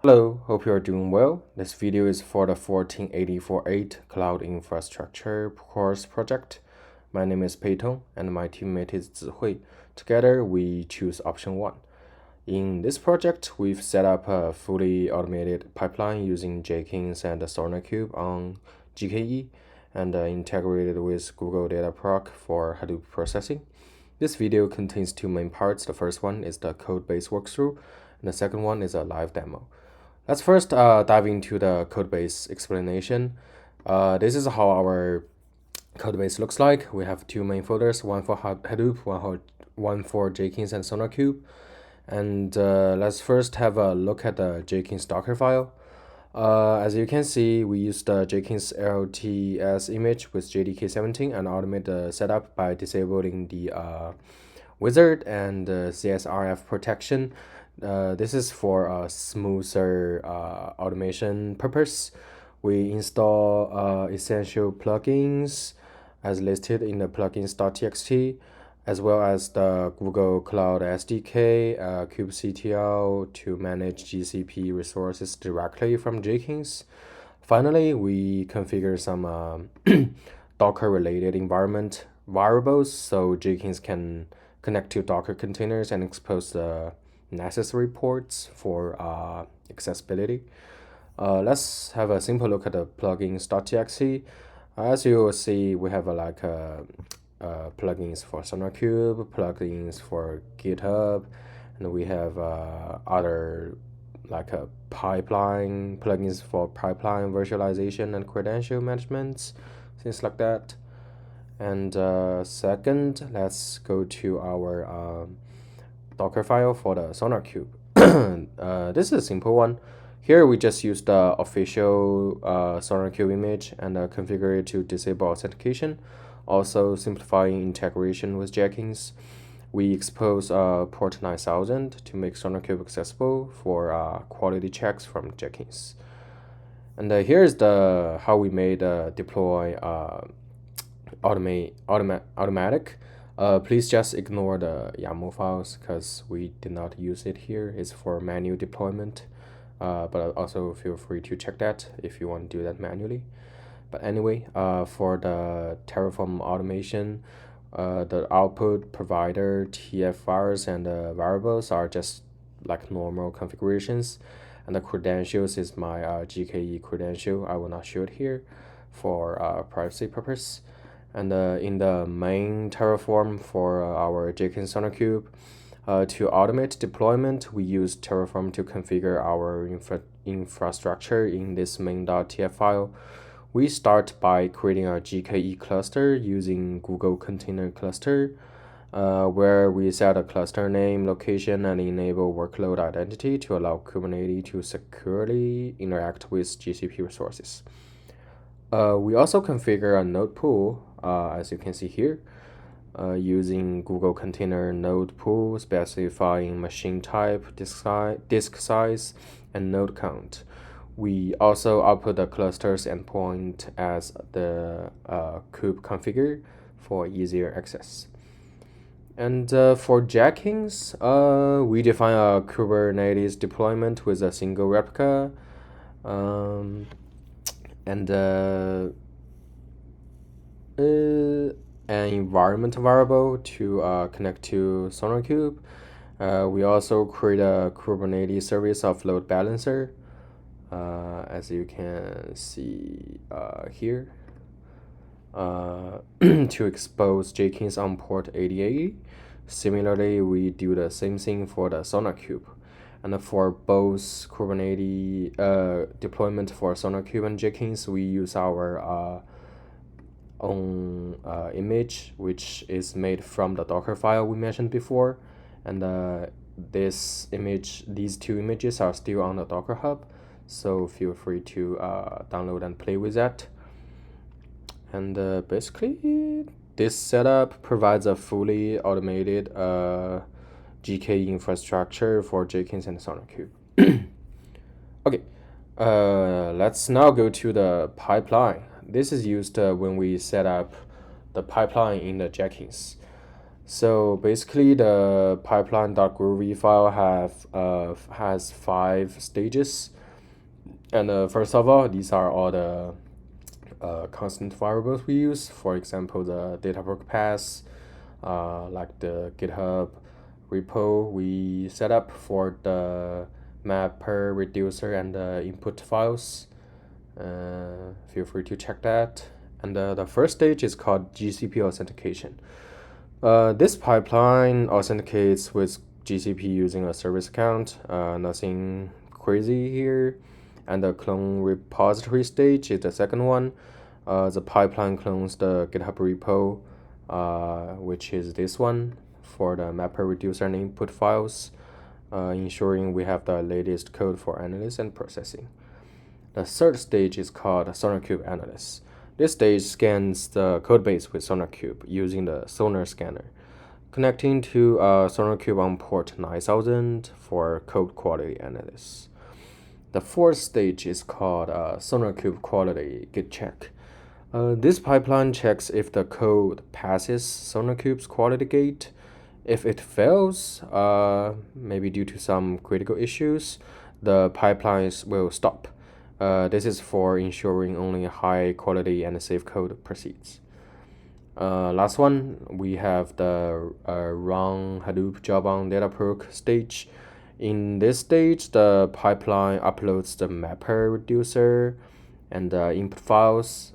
Hello, hope you are doing well. This video is for the 14848 Cloud Infrastructure course project. My name is Peyton and my teammate is Zihui. Together, we choose option 1. In this project, we've set up a fully automated pipeline using Jenkins and SonarQube on GKE and integrated with Google Data Proc for Hadoop processing. This video contains two main parts. The first one is the codebase walkthrough, and the second one is a live demo. Let's first dive into the codebase explanation. This is how our codebase looks like. We have two main folders, one for Hadoop, one for Jenkins and SonarQube. And let's first have a look at the Jenkins Docker file. As you can see, we used the Jenkins LTS image with JDK 17 and automate the setup by disabling the wizard and CSRF protection. This is for a smoother automation purpose. We install essential plugins as listed in the plugins.txt, as well as the Google Cloud SDK, kubectl to manage GCP resources directly from Jenkins. Finally, we configure some Docker-related environment variables so Jenkins can connect to Docker containers and expose the necessary ports for accessibility. Let's have a simple look at the plugins.txt. As you will see, we have plugins for SonarQube, plugins for GitHub, and we have other pipeline plugins for pipeline virtualization and credential management, things like that. And second, let's go to our Docker file for the SonarQube. This is a simple one. Here we just use the official SonarQube image and configure it to disable authentication, also simplifying integration with Jenkins. We expose port 9000 to make SonarQube accessible for quality checks from Jenkins. And here's how we made deploy automatic. Please just ignore the YAML files because we did not use it here. It's for manual deployment, but also feel free to check that if you want to do that manually. But anyway, for the Terraform automation, the output provider, TF files, and variables are just like normal configurations. And the credentials is my GKE credential. I will not show it here for privacy purpose. And in the main Terraform for our Jenkins SonarQube, to automate deployment, we use Terraform to configure our infrastructure in this main.tf file. We start by creating a GKE cluster using Google Container Cluster, where we set a cluster name, location, and enable workload identity to allow Kubernetes to securely interact with GCP resources. We also configure a node pool, as you can see here, using Google Container Node Pool, specifying machine type, disk size, and node count. We also output the cluster's endpoint as the kube configure for easier access. And for Jenkins, we define a Kubernetes deployment with a single replica, and an environment variable to connect to SonarQube. We also create a Kubernetes service of load balancer, as you can see here, to expose Jenkins on port 8080. Similarly, we do the same thing for the SonarQube. And for both Kubernetes deployment for SonarQube and Jenkins, we use our own image, which is made from the Docker file we mentioned before. And these two images are still on the Docker Hub, so feel free to download and play with that. And basically, this setup provides a fully automated GKE infrastructure for Jenkins and SonarQube. Okay, let's now go to the pipeline. This is used when we set up the pipeline in the Jenkins. So basically, the pipeline.groovy file has 5 stages. And first of all, these are all the constant variables we use. For example, the data path, like the GitHub repo we set up for the mapper, reducer, and the input files. Feel free to check that. And the first stage is called GCP authentication. This pipeline authenticates with GCP using a service account. Nothing crazy here. And the clone repository stage is the second one. The pipeline clones the GitHub repo, which is this one, for the mapper, reducer, and input files, ensuring we have the latest code for analysis and processing. The third stage is called SonarQube analysis. This stage scans the codebase with SonarQube using the Sonar scanner, connecting to SonarQube on port 9000 for code quality analysis. The fourth stage is called SonarQube quality git check. This pipeline checks if the code passes SonarQube's quality gate. If it fails, maybe due to some critical issues, the pipelines will stop. This is for ensuring only high quality and safe code proceeds. Last one, we have the run Hadoop job on Dataproc stage. In this stage, the pipeline uploads the mapper, reducer, and the input files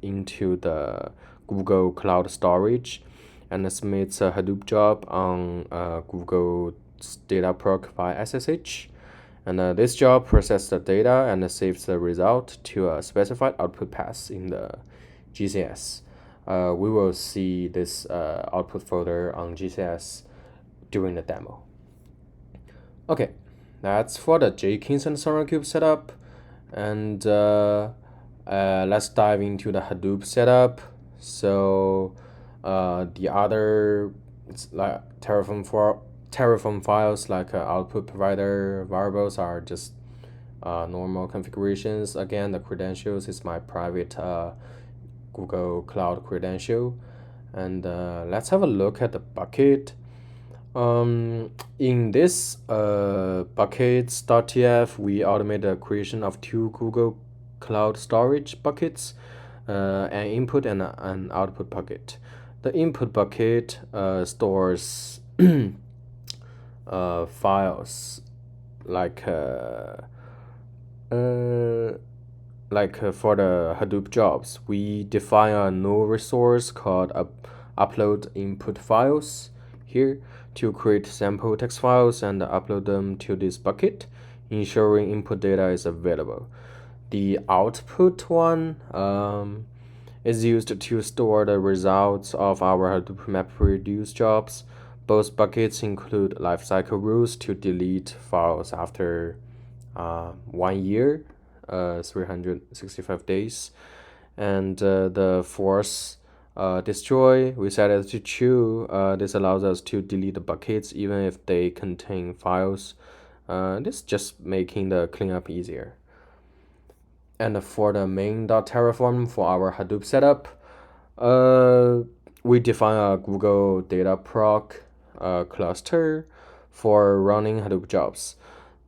into the Google Cloud Storage and submits a Hadoop job on Google's Dataproc via SSH. And this job processes the data and saves the result to a specified output path in the GCS. We will see this output folder on GCS during the demo. Okay, that's for the Jenkins and SonarQube setup. And let's dive into the Hadoop setup. So the other like Terraform files like output provider variables are just normal configurations. Again, the credentials is my private Google Cloud credential. And let's have a look at the bucket. In this buckets.tf, we automate the creation of 2 Google Cloud Storage buckets, an input and an output bucket. The input bucket stores files like for the Hadoop jobs. We define a null resource called upload input files here to create sample text files and upload them to this bucket, ensuring input data is available. The output one is used to store the results of our Hadoop MapReduce jobs. Both buckets include lifecycle rules to delete files after 1 year, 365 days. And the force destroy, we set it to true. This allows us to delete the buckets even if they contain files. This just making the cleanup easier. And for the main.terraform for our Hadoop setup, we define a Google Dataproc cluster for running Hadoop jobs.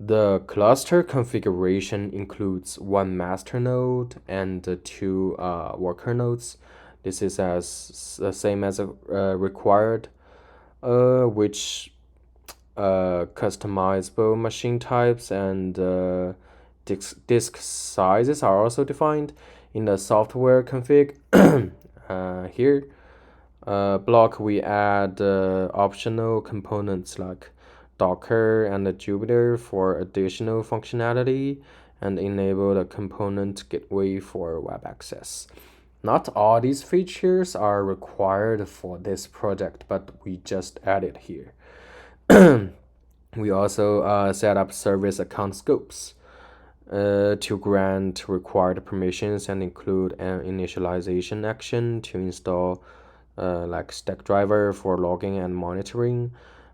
The cluster configuration includes 1 master node and 2 worker nodes. This is as the same as required, which customizable machine types and disk sizes are also defined in the software config. Here, block we add optional components like Docker and Jupyter for additional functionality and enable the component gateway for web access. Not all these features are required for this project, but we just added here. We also set up service account scopes to grant required permissions and include an initialization action to install like Stackdriver for logging and monitoring.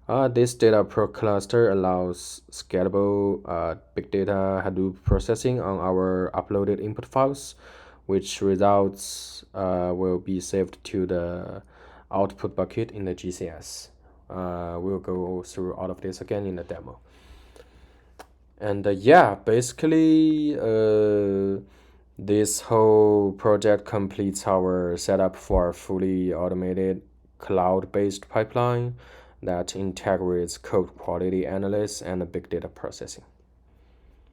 This Dataproc cluster allows scalable big data Hadoop processing on our uploaded input files, which results will be saved to the output bucket in the GCS. We'll go through all of this again in the demo. And yeah, basically, this whole project completes our setup for a fully automated cloud-based pipeline that integrates code quality analysis and big data processing.